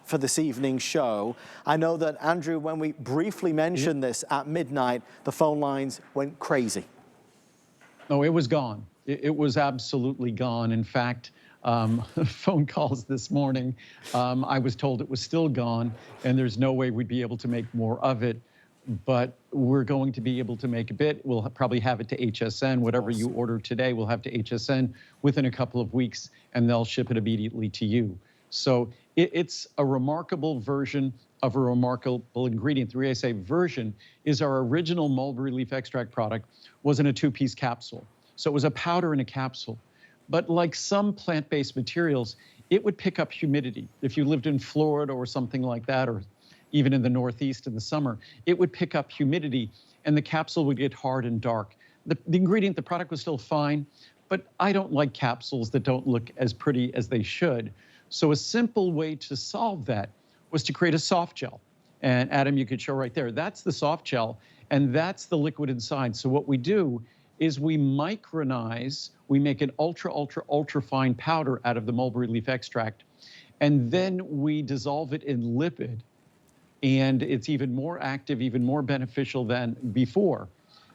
for this evening's show. I know that, Andrew, when we briefly mentioned this at midnight, the phone lines went crazy. No, it was gone. It was absolutely gone. In fact, phone calls this morning, I was told it was still gone, and there's no way we'd be able to make more of it. But we're going to be able to make a bit. We'll probably have it to HSN. Whatever you order today, we'll have to HSN within a couple of weeks, and they'll ship it immediately to you. So it's a remarkable version of a remarkable ingredient. The reason I say version is our original mulberry leaf extract product was in a 2-piece capsule. So it was a powder in a capsule. But like some plant-based materials, it would pick up humidity. If you lived in Florida or something like that, or even in the Northeast in the summer, it would pick up humidity and the capsule would get hard and dark. The ingredient, the product was still fine, but I don't like capsules that don't look as pretty as they should. So a simple way to solve that was to create a soft gel. And Adam, you could show right there, that's the soft gel, and that's the liquid inside. So what we do is we micronize, we make an ultra fine powder out of the mulberry leaf extract, and then we dissolve it in lipid, and it's even more active, even more beneficial than before.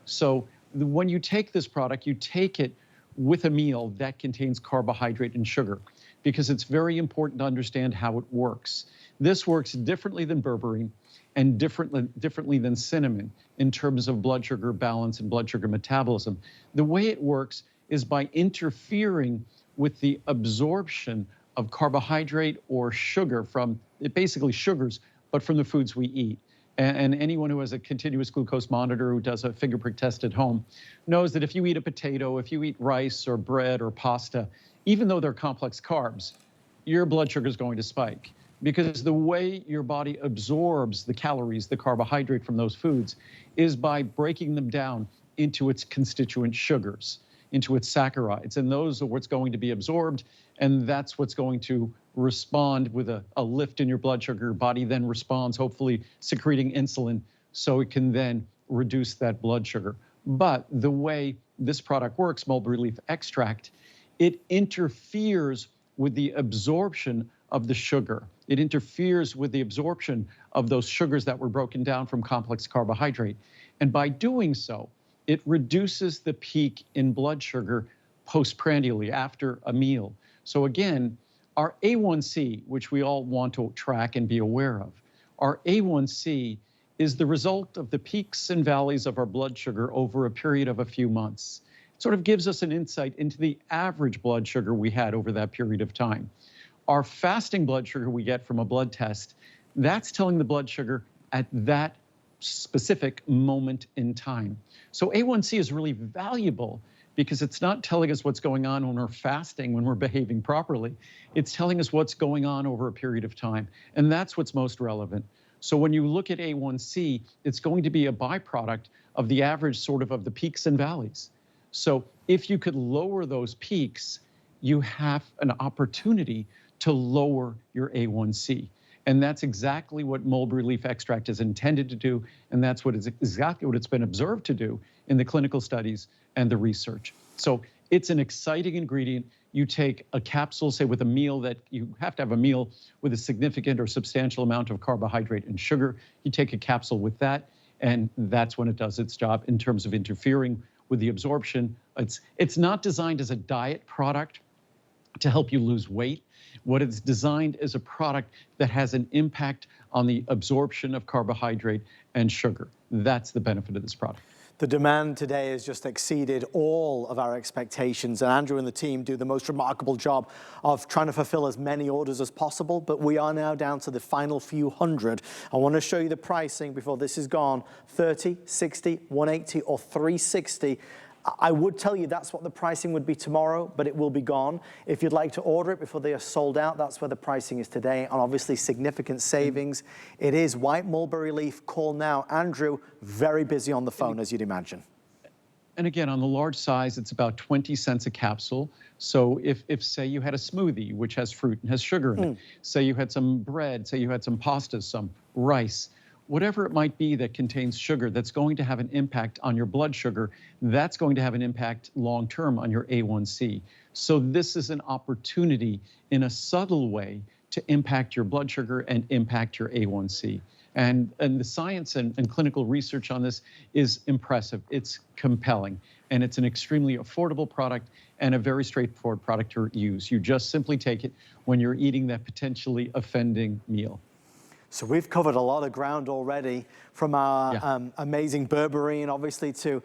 So when you take this product, you take it with a meal that contains carbohydrate and sugar, because it's very important to understand how it works. This works differently than berberine and differently than cinnamon in terms of blood sugar balance and blood sugar metabolism. The way it works is by interfering with the absorption of carbohydrate or sugar from, basically sugars, but from the foods we eat. And anyone who has a continuous glucose monitor, who does a finger prick test at home, knows that if you eat a potato, if you eat rice or bread or pasta, even though they're complex carbs, your blood sugar is going to spike, because the way your body absorbs the calories, the carbohydrate from those foods, is by breaking them down into its constituent sugars, into its saccharides. And those are what's going to be absorbed, and that's what's going to respond with a lift in your blood sugar. Your body then responds, hopefully secreting insulin, so it can then reduce that blood sugar. But the way this product works, mulberry leaf extract, it interferes with the absorption of the sugar. It interferes with the absorption of those sugars that were broken down from complex carbohydrate. And by doing so, it reduces the peak in blood sugar postprandially, after a meal. So again, our A1C, which we all want to track and be aware of, our A1C is the result of the peaks and valleys of our blood sugar over a period of a few months. It sort of gives us an insight into the average blood sugar we had over that period of time. Our fasting blood sugar we get from a blood test, that's telling the blood sugar at that specific moment in time. So A1C is really valuable because it's not telling us what's going on when we're fasting, when we're behaving properly. It's telling us what's going on over a period of time. And that's what's most relevant. So when you look at A1C, it's going to be a byproduct of the average sort of the peaks and valleys. So if you could lower those peaks, you have an opportunity to lower your A1C. And that's exactly what mulberry leaf extract is intended to do. And that's exactly what it's been observed to do in the clinical studies and the research. So it's an exciting ingredient. You take a capsule, say with a meal that you have to have a meal with a significant or substantial amount of carbohydrate and sugar. You take a capsule with that, and that's when it does its job in terms of interfering with the absorption. It's not designed as a diet product to help you lose weight. What it's designed as a product that has an impact on the absorption of carbohydrate and sugar. That's the benefit of this product. The demand today has just exceeded all of our expectations, and Andrew and the team do the most remarkable job of trying to fulfill as many orders as possible, but we are now down to the final few hundred. I want to show you the pricing before this is gone: 30, 60, 180, or 360. I would tell you that's what the pricing would be tomorrow, but it will be gone. If you'd like to order it before they are sold out, that's where the pricing is today, and obviously significant savings. It is White Mulberry Leaf. Call now. Andrew, very busy on the phone, as you'd imagine. And again, on the large size, it's about 20 cents a capsule. So if say you had a smoothie, which has fruit and has sugar in it, say you had some bread, say you had some pasta, some rice, whatever it might be that contains sugar that's going to have an impact on your blood sugar, that's going to have an impact long-term on your A1C. So this is an opportunity in a subtle way to impact your blood sugar and impact your A1C. And the science and clinical research on this is impressive. It's compelling, and it's an extremely affordable product and a very straightforward product to use. You just simply take it when you're eating that potentially offending meal. So we've covered a lot of ground already, from our amazing berberine, obviously, to